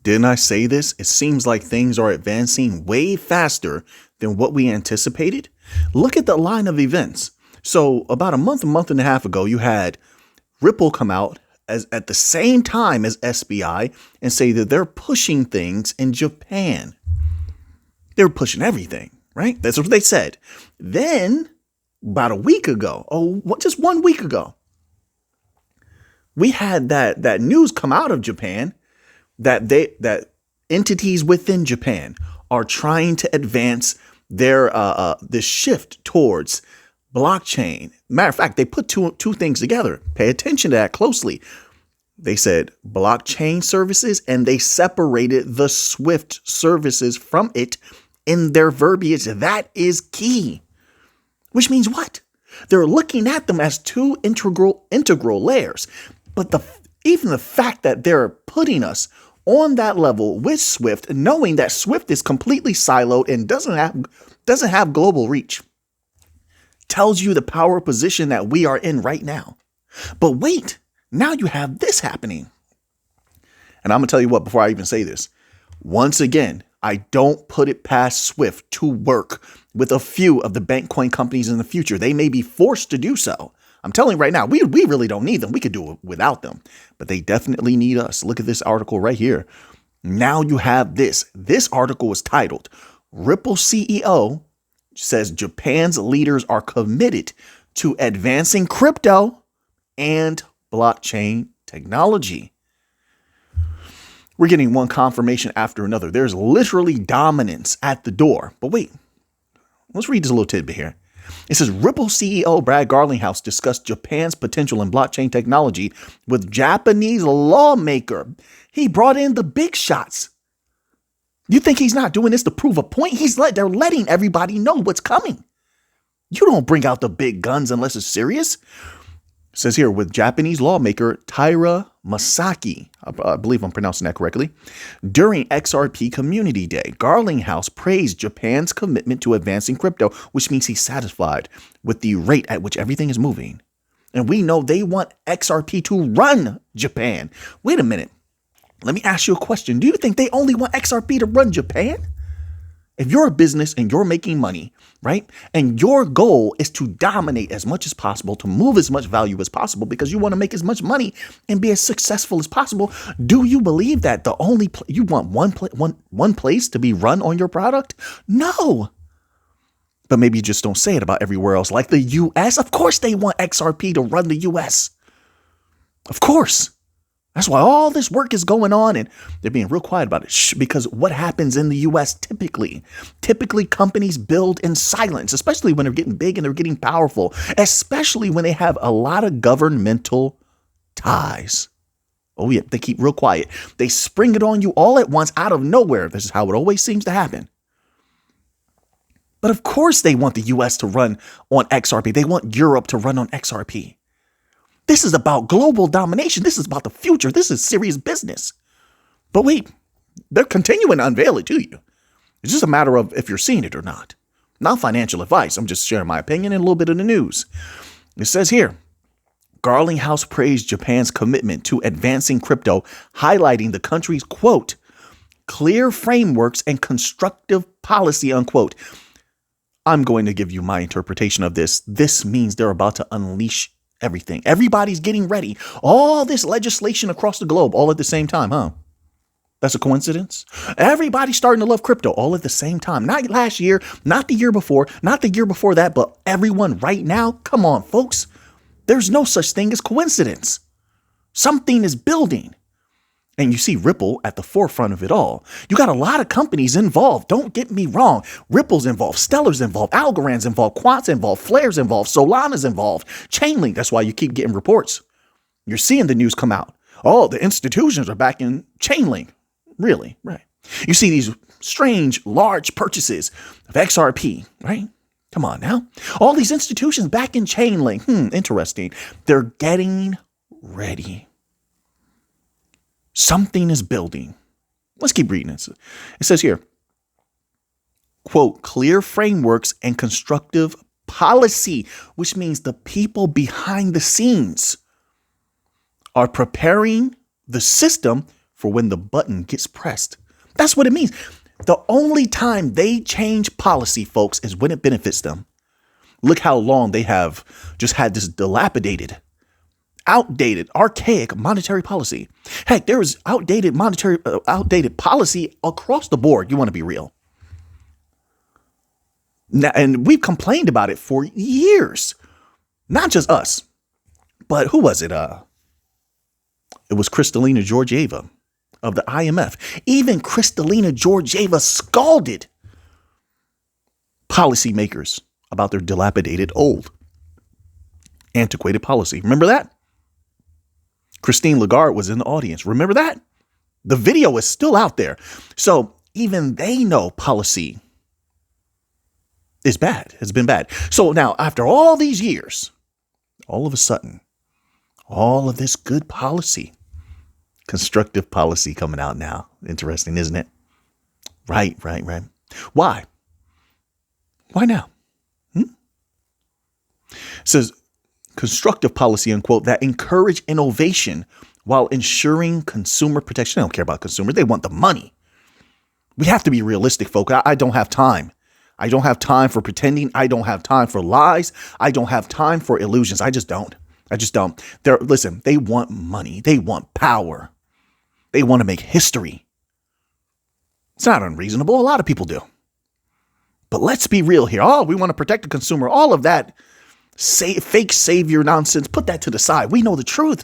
Didn't I say this? It seems like things are advancing way faster than what we anticipated. Look at the line of events. So about a month and a half ago, you had Ripple come out as at the same time as SBI and say that they're pushing things in Japan. They're pushing everything, right? That's what they said. Then about a week ago, just 1 week ago, we had that news come out of Japan that entities within Japan are trying to advance their this shift towards blockchain. Matter of fact, they put two things together. Pay attention to that closely. They said blockchain services, and they separated the Swift services from it in their verbiage. That is key. Which means what? They're looking at them as two integral layers. But even the fact that they're putting us on that level with Swift, knowing that Swift is completely siloed and doesn't have global reach, tells you the power position that we are in right now. But wait, now you have this happening. And I'm going to tell you what, before I even say this, once again, I don't put it past Swift to work with a few of the bank coin companies in the future. They may be forced to do so. I'm telling you right now, we really don't need them. We could do it without them, but they definitely need us. Look at this article right here. Now you have this. This article is titled, Ripple CEO says Japan's leaders are committed to advancing crypto and blockchain technology. We're getting one confirmation after another. There's literally dominance at the door. But wait, let's read this little tidbit here. It says Ripple CEO Brad Garlinghouse discussed Japan's potential in blockchain technology with Japanese lawmaker. He brought in the big shots. You think he's not doing this to prove a point? They're letting everybody know what's coming. You don't bring out the big guns unless it's serious. It says here with Japanese lawmaker Taira Masaki, I believe I'm pronouncing that correctly, during XRP Community Day, Garlinghouse praised Japan's commitment to advancing crypto, which means he's satisfied with the rate at which everything is moving. And we know they want XRP to run Japan. Wait a minute. Let me ask you a question. Do you think they only want XRP to run Japan? If you're a business and you're making money, right, and your goal is to dominate as much as possible, to move as much value as possible because you want to make as much money and be as successful as possible, do you believe that the only you want one place to be run on your product? No. But maybe you just don't say it about everywhere else. Like the U.S., of course they want XRP to run the U.S. Of course. That's why all this work is going on and they're being real quiet about it. Because what happens in the U.S. typically companies build in silence, especially when they're getting big and they're getting powerful, especially when they have a lot of governmental ties. Oh, yeah, they keep real quiet. They spring it on you all at once out of nowhere. This is how it always seems to happen. But of course they want the U.S. to run on XRP. They want Europe to run on XRP. This is about global domination. This is about the future. This is serious business. But wait, they're continuing to unveil it to you. It's just a matter of if you're seeing it or not. Not financial advice. I'm just sharing my opinion and a little bit of the news. It says here, Garlinghouse praised Japan's commitment to advancing crypto, highlighting the country's, quote, clear frameworks and constructive policy, unquote. I'm going to give you my interpretation of this. This means they're about to unleash everything. Everybody's getting ready. All this legislation across the globe all at the same time, huh? That's a coincidence? Everybody's starting to love crypto all at the same time. Not last year, not the year before, not the year before that, but everyone right now. Come on, folks. There's no such thing as coincidence. Something is building. And you see Ripple at the forefront of it all. You got a lot of companies involved. Don't get me wrong. Ripple's involved. Stellar's involved. Algorand's involved. Quant's involved. Flare's involved. Solana's involved. Chainlink. That's why you keep getting reports. You're seeing the news come out. Oh, the institutions are back in Chainlink. Really? Right. You see these strange, large purchases of XRP, right? Come on now. All these institutions back in Chainlink. Interesting. They're getting ready. Something is building. Let's keep reading it. It says here, quote, clear frameworks and constructive policy, which means the people behind the scenes are preparing the system for when the button gets pressed. That's what it means. The only time they change policy, folks, is when it benefits them. Look how long they have just had this dilapidated, outdated, archaic monetary policy. Heck, there is outdated policy across the board. You want to be real. Now, and we've complained about it for years. Not just us, but who was it? It was Kristalina Georgieva of the IMF. Even Kristalina Georgieva scalded policymakers about their dilapidated, old, antiquated policy. Remember that? Christine Lagarde was in the audience. Remember that? The video is still out there. So even they know policy is bad, has been bad. So now, after all these years, all of a sudden, all of this good policy, constructive policy coming out now. Interesting, isn't it? Right. Why? Why now? It says constructive policy, unquote, that encourage innovation while ensuring consumer protection. They don't care about consumers. They want the money. We have to be realistic, folks. I don't have time. I don't have time for pretending. I don't have time for lies. I don't have time for illusions. I just don't. Listen, they want money. They want power. They want to make history. It's not unreasonable. A lot of people do. But let's be real here. Oh, we want to protect the consumer. All of that fake savior nonsense. Put that to the side. We know the truth.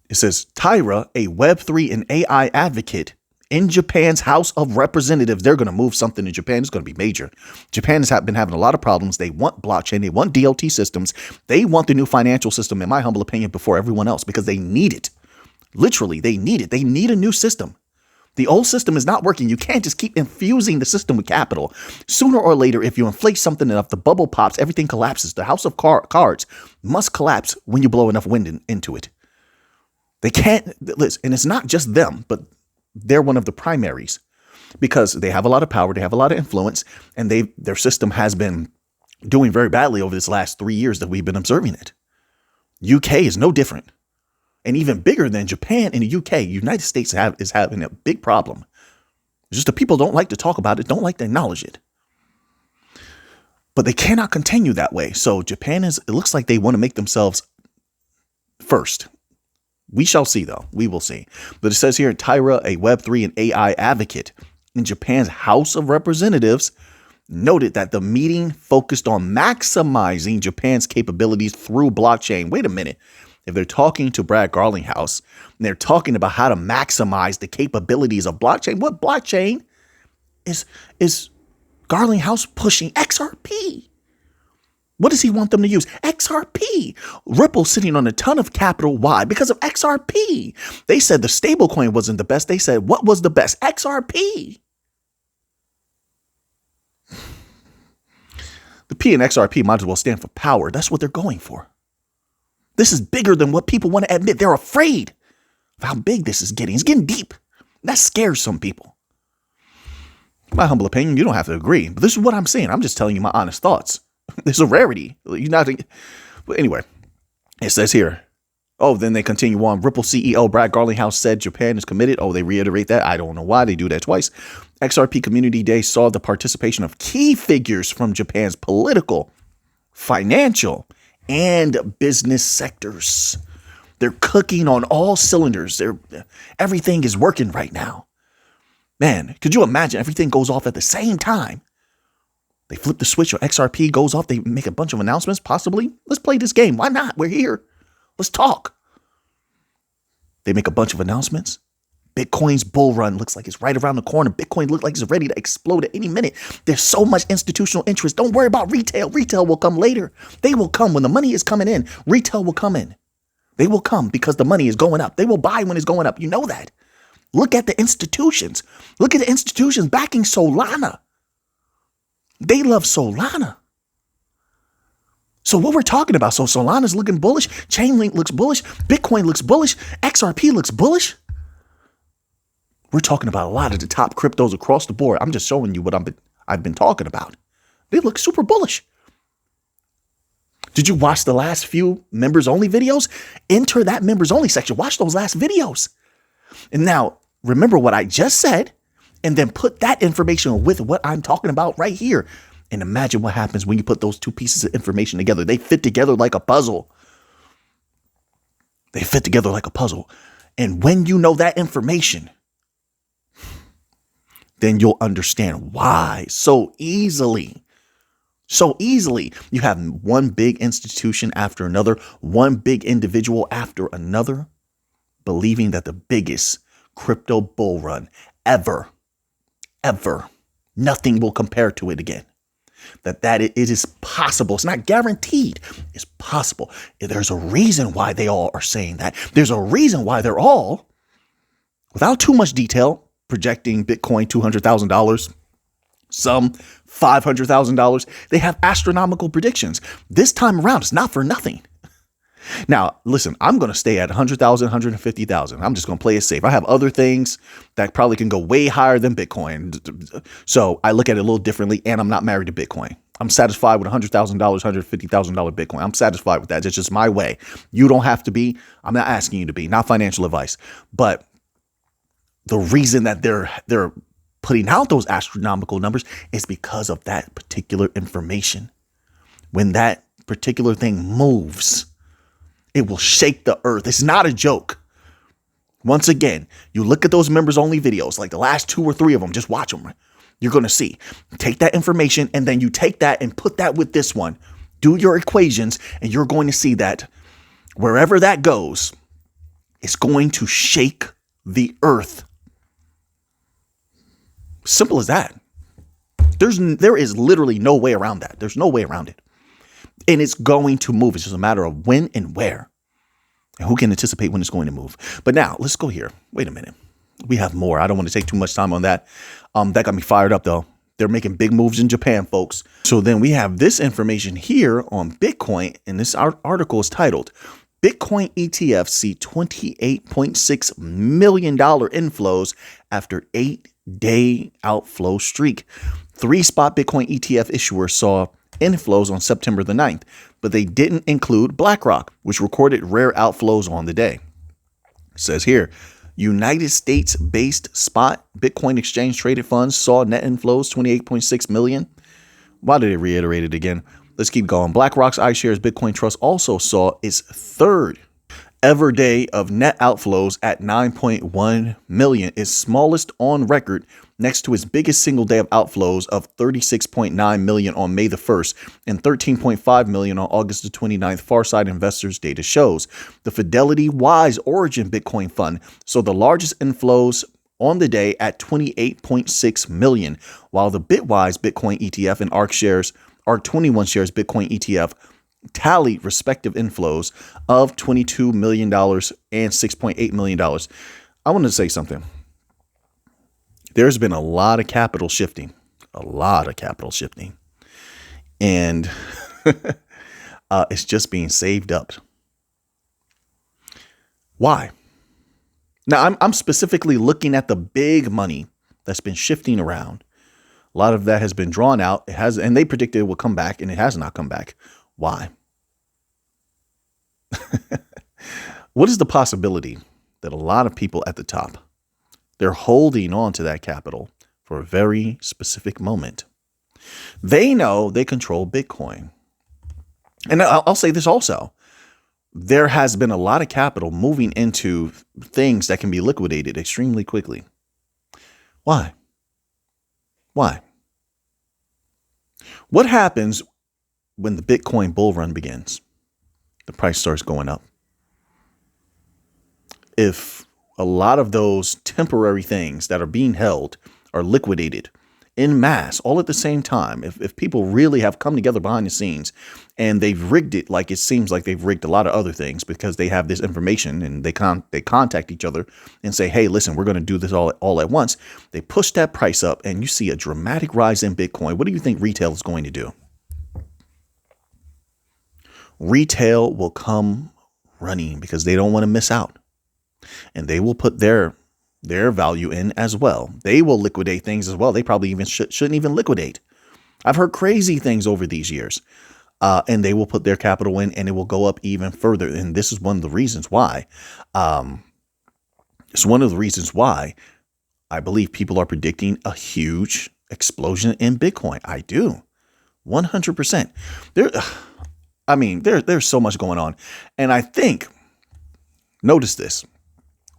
It says Tyra, a Web3 and AI advocate in Japan's House of Representatives. They're going to move something in Japan. It's going to be major. Japan has been having a lot of problems. They want blockchain. They want DLT systems. They want the new financial system, in my humble opinion, before everyone else, because they need it. Literally, they need it. They need a new system. The old system is not working. You can't just keep infusing the system with capital. Sooner or later, if you inflate something enough, the bubble pops, everything collapses. The house of cards must collapse when you blow enough wind into it. They can't, listen, and it's not just them, but they're one of the primaries because they have a lot of power. They have a lot of influence, and their system has been doing very badly over this last 3 years that we've been observing it. UK is no different. And even bigger than Japan and the UK, United States is having a big problem. It's just the people don't like to talk about it, don't like to acknowledge it. But they cannot continue that way. So Japan it looks like they want to make themselves first. We shall see, though. We will see. But it says here, Tyra, a Web3 and AI advocate in Japan's House of Representatives, noted that the meeting focused on maximizing Japan's capabilities through blockchain. Wait a minute. If they're talking to Brad Garlinghouse and they're talking about how to maximize the capabilities of blockchain, what blockchain is Garlinghouse pushing? XRP. What does he want them to use? XRP. Ripple sitting on a ton of capital. Why? Because of XRP. They said the stablecoin wasn't the best. They said, what was the best? XRP. The P in XRP might as well stand for power. That's what they're going for. This is bigger than what people want to admit. They're afraid of how big this is getting. It's getting deep. That scares some people. My humble opinion, you don't have to agree. But this is what I'm saying. I'm just telling you my honest thoughts. There's a rarity. But anyway, it says here. Oh, then they continue on. Ripple CEO Brad Garlinghouse said Japan is committed. Oh, they reiterate that. I don't know why they do that twice. XRP Community Day saw the participation of key figures from Japan's political, financial, and business sectors. They're cooking on all cylinders. Everything is working right now. Man, could you imagine everything goes off at the same time? They flip the switch or XRP goes off. They make a bunch of announcements, possibly. Let's play this game. Why not? We're here. Let's talk. They make a bunch of announcements. Bitcoin's bull run looks like it's right around the corner. Bitcoin looks like it's ready to explode at any minute. There's so much institutional interest. Don't worry about retail. Retail will come later. They will come when the money is coming in. Retail will come in. They will come because the money is going up. They will buy when it's going up. You know that. Look at the institutions. Look at the institutions backing Solana. They love Solana. So what we're talking about, so Solana's looking bullish, Chainlink looks bullish, Bitcoin looks bullish, XRP looks bullish. We're talking about a lot of the top cryptos across the board. I'm just showing you what I've been talking about. They look super bullish. Did you watch the last few members only videos? Enter that members only section. Watch those last videos. And now remember what I just said, and then put that information with what I'm talking about right here. And imagine what happens when you put those two pieces of information together. They fit together like a puzzle. They fit together like a puzzle. And when you know that information, then you'll understand why so easily. So easily. You have one big institution after another, one big individual after another, believing that the biggest crypto bull run ever, nothing will compare to it again. That it is possible. It's not guaranteed. It's possible. There's a reason why they all are saying that. There's a reason why they're all, without too much detail, projecting Bitcoin $200,000, some $500,000. They have astronomical predictions. This time around, it's not for nothing. Now, listen, I'm going to stay at 100,000, 150,000. I'm just going to play it safe. I have other things that probably can go way higher than Bitcoin. So I look at it a little differently, and I'm not married to Bitcoin. I'm satisfied with $100,000, $150,000 Bitcoin. I'm satisfied with that. It's just my way. You don't have to be. I'm not asking you to be. Not financial advice. But the reason that they're putting out those astronomical numbers is because of that particular information. When that particular thing moves, it will shake the earth. It's not a joke. Once again, you look at those members only videos, like the last 2 or 3 of them, just watch them. You're going to see. Take that information and then you take that and put that with this one. Do your equations and you're going to see that wherever that goes, it's going to shake the earth. Simple as that. There is literally no way around that. There's no way around it. And it's going to move. It's just a matter of when and where. And who can anticipate when it's going to move. But now, let's go here. Wait a minute. We have more. I don't want to take too much time on that. That got me fired up, though. They're making big moves in Japan, folks. So then we have this information here on Bitcoin. And this article is titled, Bitcoin ETFs see $28.6 million inflows after 8-day outflow streak. 3 spot Bitcoin ETF issuers saw inflows on September the 9th, but they didn't include BlackRock, which recorded rare outflows on the day. It says here, United States-based spot Bitcoin exchange traded funds saw net inflows 28.6 million. Why did it reiterate it again? Let's keep going. BlackRock's iShares Bitcoin Trust also saw its 3rd ever day of net outflows at 9.1 million, its smallest on record, next to its biggest single day of outflows of 36.9 million on May the 1st and 13.5 million on August the 29th, Farside Investors data shows. The Fidelity Wise Origin Bitcoin Fund saw the largest inflows on the day at 28.6 million, while the Bitwise Bitcoin ETF and ARK21 shares Bitcoin ETF tallied respective inflows of $22 million and $6.8 million. I want to say something. There's been a lot of capital shifting, and it's just being saved up. Why? Now, I'm specifically looking at the big money that's been shifting around. A lot of that has been drawn out. It has, and they predicted it will come back, and it has not come back. Why? What is the possibility that a lot of people at the top, they're holding on to that capital for a very specific moment? They know they control Bitcoin. And I'll say this also. There has been a lot of capital moving into things that can be liquidated extremely quickly. Why? Why? What happens when the Bitcoin bull run begins? The price starts going up. If a lot of those temporary things that are being held are liquidated in mass all at the same time, if people really have come together behind the scenes and they've rigged it, like it seems like they've rigged a lot of other things because they have this information and they contact each other and say, hey, listen, we're going to do this all at once. They push that price up and you see a dramatic rise in Bitcoin. What do you think retail is going to do? Retail will come running because they don't want to miss out, and they will put their value in as well. They will liquidate things as well. They probably even shouldn't even liquidate. I've heard crazy things over these years. and they will put their capital in and it will go up even further. And this is one of the reasons why. It's one of the reasons why I believe people are predicting a huge explosion in Bitcoin. I do. 100%. There's so much going on. And I think, notice this,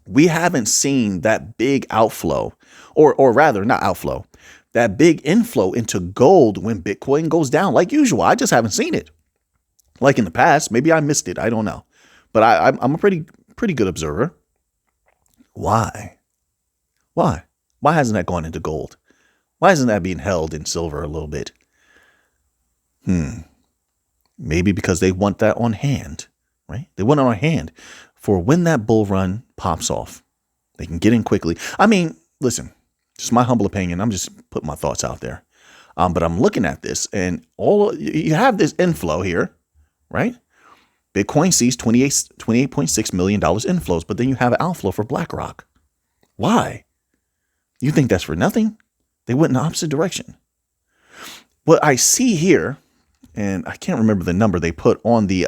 we haven't seen that big outflow, or rather not outflow, that big inflow into gold when Bitcoin goes down like usual. I just haven't seen it. Like in the past, maybe I missed it. I don't know. But I'm a pretty good observer. Why? Why hasn't that gone into gold? Why isn't that being held in silver a little bit? Maybe because they want that on hand, right? They want it on hand for when that bull run pops off. They can get in quickly. I mean, listen, just my humble opinion. I'm just putting my thoughts out there. But I'm looking at this and you have this inflow here, right? Bitcoin sees $28.6 million inflows, but then you have an outflow for BlackRock. Why? You think that's for nothing? They went in the opposite direction. What I see here, and I can't remember the number they put on the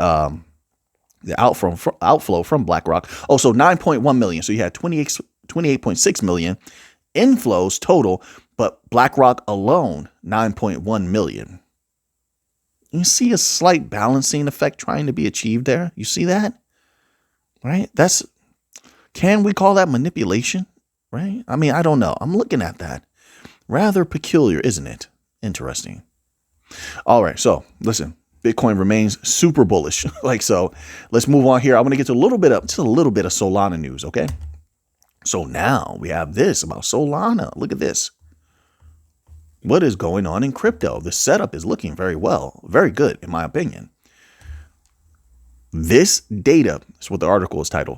outflow from BlackRock. Oh, so 9.1 million. So you had 28.6 million inflows total, but BlackRock alone, 9.1 million. You see a slight balancing effect trying to be achieved there. You see that? Right? Can we call that manipulation? Right? I mean, I don't know. I'm looking at that. Rather peculiar, isn't it? Interesting. All right. So listen, Bitcoin remains super bullish. So let's move on here. I want to get to a little bit of Solana news. Okay. So now we have this about Solana. Look at this. What is going on in crypto? The setup is looking very good, in my opinion. This data, that's what the article is titled.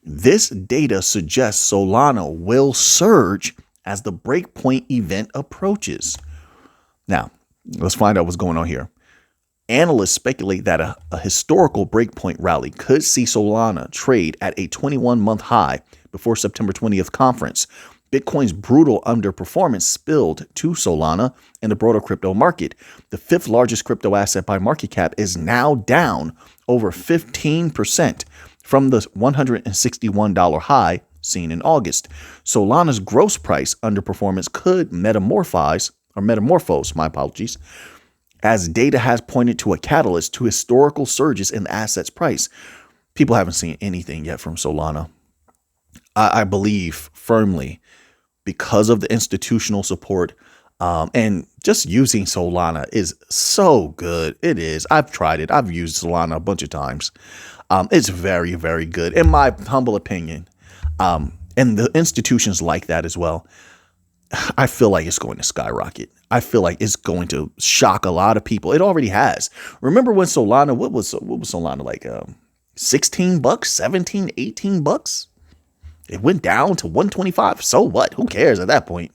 This data suggests Solana will surge as the breakpoint event approaches. Now, let's find out what's going on here. Analysts speculate that a historical breakpoint rally could see Solana trade at a 21-month high before September 20th conference. Bitcoin's brutal underperformance spilled to Solana and the broader crypto market. The fifth largest crypto asset by market cap is now down over 15% from the $161 high seen in August. Solana's gross price underperformance could metamorphose, as data has pointed to a catalyst to historical surges in the asset's price. People haven't seen anything yet from Solana. I believe firmly, because of the institutional support, and just using Solana is so good. It is. I've tried it. I've used Solana a bunch of times. It's very, very good, in my humble opinion. And the institutions like that as well. I feel like it's going to skyrocket. I feel like it's going to shock a lot of people. It already has. Remember when Solana, what was Solana like? $16, $17, $18? It went down to 125. So what? Who cares at that point?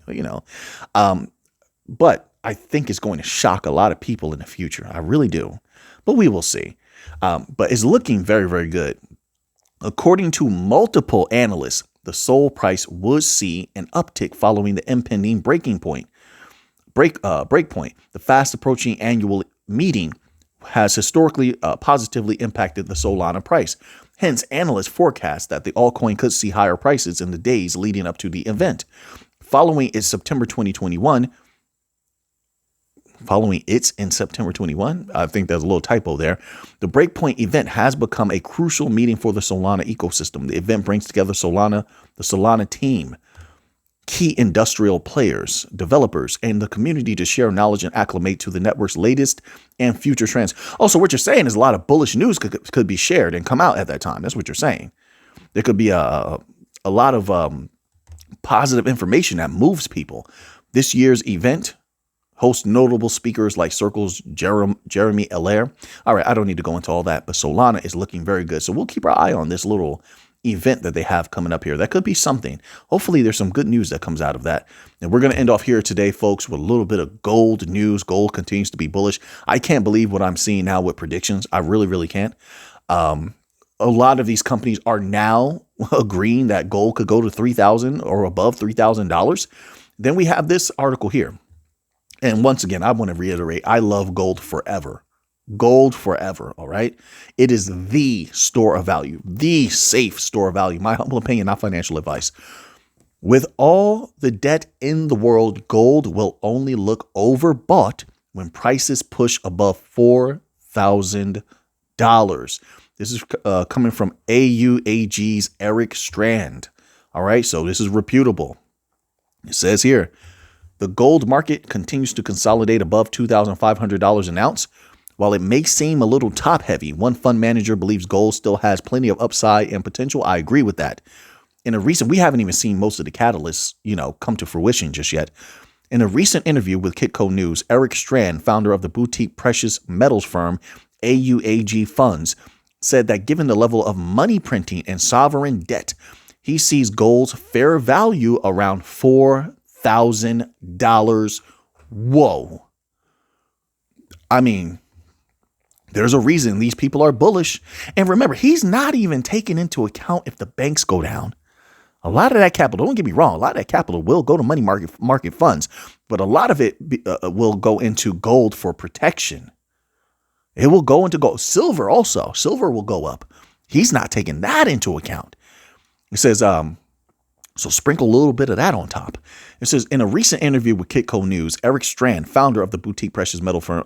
But I think it's going to shock a lot of people in the future. I really do. But we will see. But it's looking very, very good. According to multiple analysts, the SOL price would see an uptick following the impending breakpoint. The fast approaching annual meeting has historically positively impacted the Solana price. Hence, analysts forecast that the altcoin could see higher prices in the days leading up to the event. Following its in September 21, I think there's a little typo there. The breakpoint event has become a crucial meeting for the Solana ecosystem. The event brings together the Solana team, key industrial players, developers, and the community to share knowledge and acclimate to the network's latest and future trends. Also, what you're saying is a lot of bullish news could be shared and come out at that time. That's what you're saying. There could be a lot of positive information that moves people. This year's event hosts notable speakers like Circle's Jeremy Allaire. All right, I don't need to go into all that, but Solana is looking very good. So we'll keep our eye on this little event that they have coming up here. That could be something. Hopefully there's some good news that comes out of that. And we're going to end off here today, folks, with a little bit of gold news. Gold continues to be bullish. I can't believe what I'm seeing now with predictions. I really, really can't. A lot of these companies are now agreeing that gold could go to $3,000 or above $3,000. Then we have this article here. And once again, I want to reiterate, I love gold forever. Gold forever, all right? It is the store of value, the safe store of value. My humble opinion, not financial advice. With all the debt in the world, gold will only look overbought when prices push above $4,000. This is coming from AUAG's Eric Strand. All right, so this is reputable. It says here, the gold market continues to consolidate above $2,500 an ounce. While it may seem a little top heavy, one fund manager believes gold still has plenty of upside and potential. I agree with that. We haven't even seen most of the catalysts, come to fruition just yet. In a recent interview with Kitco News, Eric Strand, founder of the boutique precious metals firm AUAG Funds, said that given the level of money printing and sovereign debt, he sees gold's fair value around $4,000. Whoa. I mean, there's a reason these people are bullish. And remember, he's not even taking into account if the banks go down. A lot of that capital, don't get me wrong, a lot of that capital will go to money market funds, but a lot of it will go into gold for protection. It will go into gold. Silver also. Silver will go up. He's not taking that into account. It says, so sprinkle a little bit of that on top. It says, in a recent interview with Kitco News, Eric Strand, founder of the boutique precious metal firm,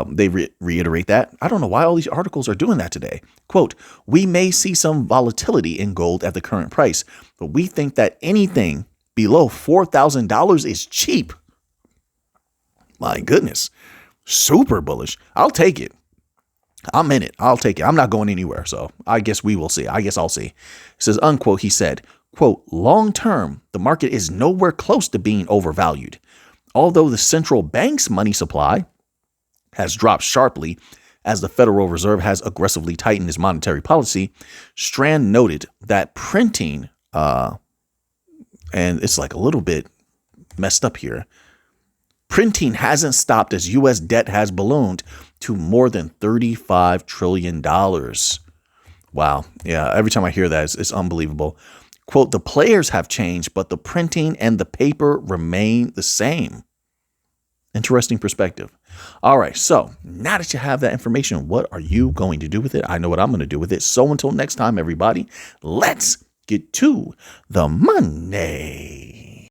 they reiterate that. I don't know why all these articles are doing that today. Quote, we may see some volatility in gold at the current price, but we think that anything below $4,000 is cheap. My goodness. Super bullish. I'll take it. I'm in it. I'll take it. I'm not going anywhere. So I guess we will see. I guess I'll see. It says, unquote, he said, quote, long term, the market is nowhere close to being overvalued. Although the central bank's money supply has dropped sharply as the Federal Reserve has aggressively tightened its monetary policy, Strand noted that printing, and it's like a little bit messed up here, printing hasn't stopped as U.S. debt has ballooned to more than $35 trillion. Wow. Yeah, every time I hear that, it's unbelievable. Quote, the players have changed, but the printing and the paper remain the same. Interesting perspective. All right. So now that you have that information, what are you going to do with it? I know what I'm going to do with it. So until next time, everybody, let's get to the money.